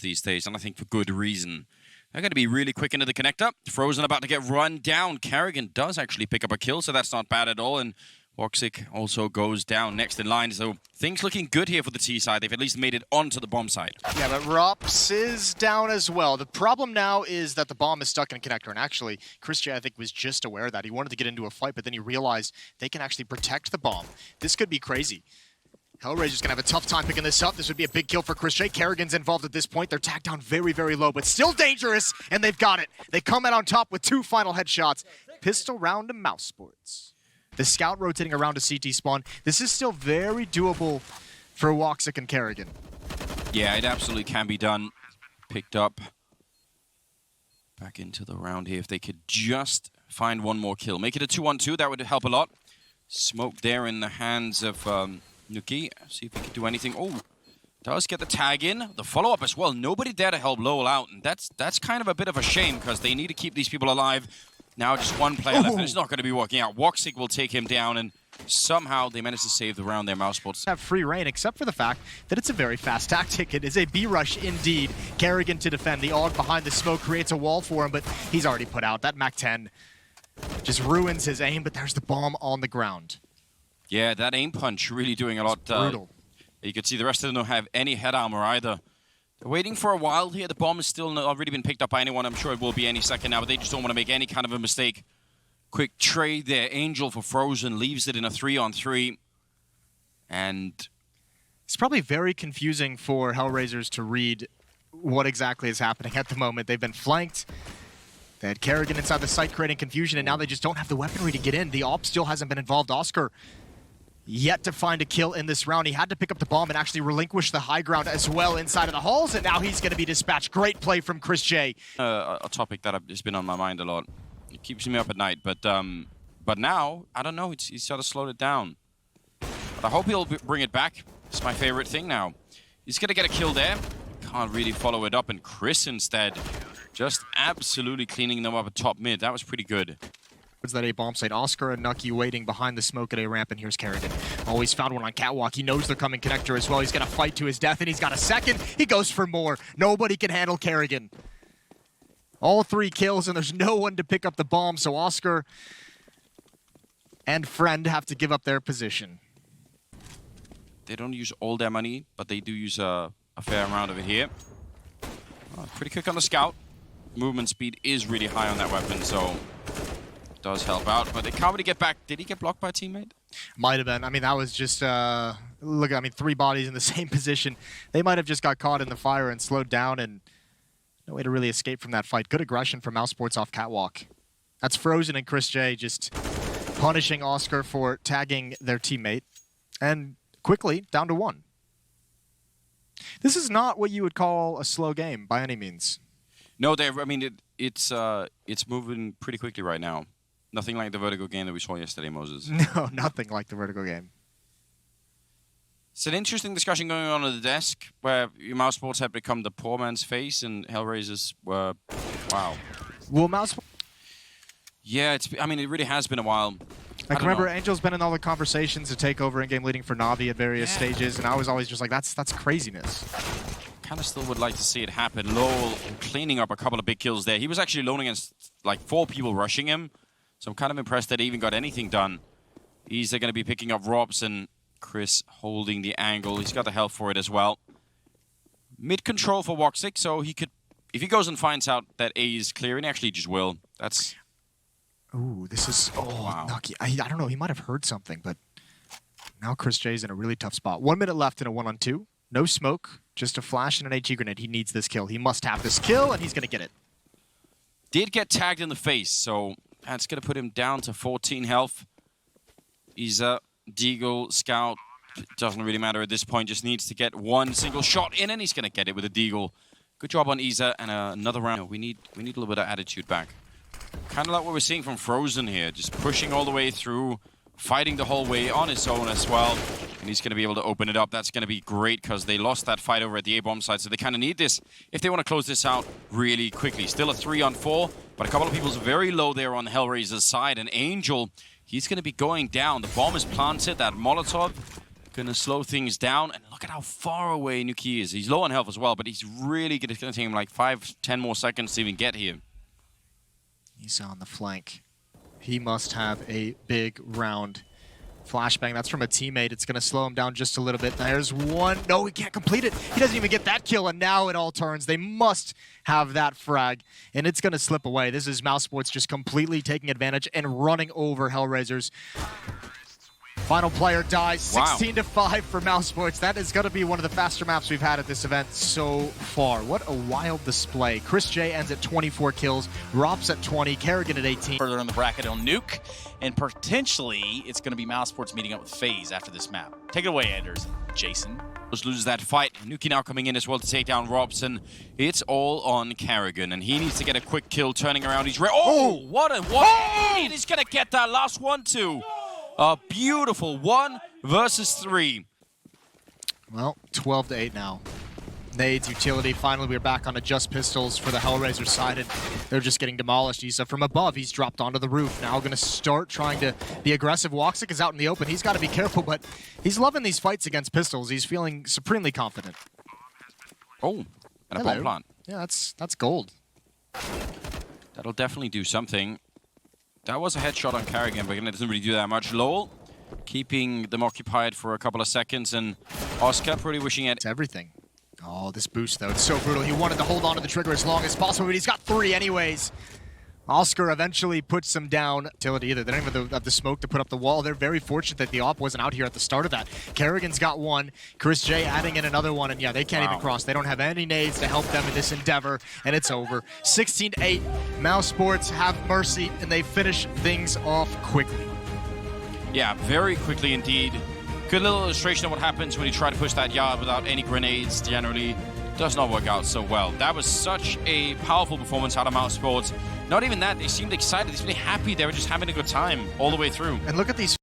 these days, and I think for good reason. They're going to be really quick into the connector. Frozen about to get run down. karrigan does actually pick up a kill, so that's not bad at all. And woxic also goes down next in line. So things looking good here for the T side. They've at least made it onto the bomb side. Yeah, but ropz is down as well. The problem now is that the bomb is stuck in connector. And actually, chrisJ, I think, was just aware of that. He wanted to get into a fight, but then he realized they can actually protect the bomb. This could be crazy. HellRaisers gonna have a tough time picking this up. This would be a big kill for chrisJ. karrigan's involved at this point. They're tacked down very, very low, but still dangerous, and they've got it. They come out on top with 2 final headshots. Pistol round to Mousesports. The scout rotating around to CT spawn. This is still very doable for woxic and karrigan. Yeah, it absolutely can be done. Picked up. Back into the round here. If they could just find one more kill. Make it a 2-on-2, that would help a lot. Smoke there in the hands of Nuki. See if he can do anything. Oh, does get the tag in. The follow-up as well. Nobody there to help Lowell out. And that's kind of a bit of a shame because they need to keep these people alive. Now just one player left, and it's not going to be working out. woxic will take him down, and somehow they managed to save the round there, Mousesports. Have free reign, except for the fact that it's a very fast tactic. It is a B-rush indeed. karrigan to defend. The AUG behind the smoke creates a wall for him, but he's already put out. That MAC-10 just ruins his aim, but there's the bomb on the ground. Yeah, that aim punch really doing a lot. Brutal. You can see the rest of them don't have any head armor either. They're waiting for a while here. The bomb is still not really been picked up by anyone. I'm sure it will be any second now, but they just don't want to make any kind of a mistake. Quick trade there. Angel for Frozen leaves it in a 3-on-3. And it's probably very confusing for HellRaisers to read what exactly is happening at the moment. They've been flanked. They had karrigan inside the site creating confusion, and now they just don't have the weaponry to get in. The AWP still hasn't been involved. Özgür yet to find a kill in this round. He had to pick up the bomb and actually relinquish the high ground as well inside of the halls, and now he's going to be dispatched. Great play from chrisJ. A topic that has been on my mind a lot. It keeps me up at night, but now, I don't know, he's sort of slowed it down. But I hope he'll bring it back. It's my favorite thing now. He's going to get a kill there. Can't really follow it up, and Chris instead just absolutely cleaning them up at top mid. That was pretty good. That A bomb site. Özgür and Nuki waiting behind the smoke at A ramp, and here's karrigan. Oh, he's found one on catwalk. He knows they're coming connector as well. He's gonna fight to his death, and he's got a second. He goes for more. Nobody can handle karrigan. All 3 kills, and there's no one to pick up the bomb, so Özgür and friend have to give up their position. They don't use all their money, but they do use a fair amount of it here. Oh, pretty quick on the scout. Movement speed is really high on that weapon, so does help out, but they can't really get back. Did he get blocked by a teammate? Might have been. I mean, that was just, look, I mean, 3 bodies in the same position. They might have just got caught in the fire and slowed down, and no way to really escape from that fight. Good aggression from Mousesports off catwalk. That's Frozen and chrisJ just punishing Özgür for tagging their teammate, and quickly down to 1. This is not what you would call a slow game by any means. No, I mean, it's moving pretty quickly right now. Nothing like the Vertigo game that we saw yesterday, Moses. No, nothing like the Vertigo game. It's an interesting discussion going on at the desk where Mousesports have become the poor man's face and HellRaisers were, wow. Well, Mousesports... Yeah, I mean, it really has been a while. I can remember Angel's been in all the conversations to take over in-game leading for Na'Vi at various stages, and I was always just like, that's craziness. Kind of still would like to see it happen. Lowell cleaning up a couple of big kills there. He was actually alone against like 4 people rushing him. So I'm kind of impressed that he even got anything done. He's going to be picking up ropz, and Chris holding the angle. He's got the health for it as well. Mid control for woxic, so he could, if he goes and finds out that A is clear, and he actually just will. That's... Ooh, this is... Oh, wow. Nuki. I don't know. He might have heard something, but now chrisJ's in a really tough spot. 1 minute left in a 1-on-2. No smoke, just a flash and an HE grenade. He needs this kill. He must have this kill, and he's going to get it. Did get tagged in the face, so that's going to put him down to 14 health. He's a Deagle, Scout. It doesn't really matter at this point. Just needs to get 1 single shot in, and he's going to get it with a Deagle. Good job on Isa, and another round. We need a little bit of attitude back. Kind of like what we're seeing from Frozen here. Just pushing all the way through, fighting the whole way on his own as well. And he's going to be able to open it up. That's going to be great because they lost that fight over at the A-bomb side. So they kind of need this if they want to close this out really quickly. Still a 3-on-4, but a couple of people's very low there on HellRaisers' side. And Angel, he's going to be going down. The bomb is planted. That Molotov going to slow things down. And Look at how far away Nuki is. He's low on health as well, but he's really going to take him like 5-10 more seconds to even get here. He's on the flank. He must have a big round. Flashbang, that's from a teammate. It's going to slow him down just a little bit. There's one. No, he can't complete it. He doesn't even get that kill, and now it all turns. They must have that frag, and it's going to slip away. This is Mousesports just completely taking advantage and running over HellRaisers. Final player dies, 16-5 for Mousesports. That is going to be one of the faster maps we've had at this event so far. What a wild display. chrisJ ends at 24 kills, ropz at 20, karrigan at 18. Further in the bracket on Nuke, and potentially it's going to be Mousesports meeting up with FaZe after this map. Take it away, Andersen. Jason. Loses that fight. Nuki now coming in as well to take down ropz, and it's all on karrigan, and he needs to get a quick kill, turning around. He's what a what! He's going to get that last one too. A beautiful 1 versus 3. Well, 12-8 now. Nades, utility. Finally, we're back on Just Pistols for the HellRaisers side, and they're just getting demolished. He's from above. He's dropped onto the roof. Now going to start trying to be aggressive. woxic is out in the open. He's got to be careful, but he's loving these fights against pistols. He's feeling supremely confident. Oh, and a bomb plant. Yeah, that's gold. That'll definitely do something. That was a headshot on karrigan, but again, it doesn't really do that much. Lowell keeping them occupied for a couple of seconds, and Özgür pretty wishing it. It's everything. Oh, this boost, though. It's so brutal. He wanted to hold on to the trigger as long as possible, but he's got 3 anyways. Özgür eventually puts him down. Utility either. They don't even have the smoke to put up the wall. They're very fortunate that the op wasn't out here at the start of that. karrigan's got 1. chrisJ adding in another one, and yeah, they can't even cross. They don't have any nades to help them in this endeavor, and it's over. 16-8. Mousesports have mercy, and they finish things off quickly. Yeah, very quickly indeed. Good little illustration of what happens when you try to push that yard without any grenades. Generally, does not work out so well. That was such a powerful performance out of Mousesports. Not even that, they seemed excited, they seemed happy, they were just having a good time all the way through. And look at these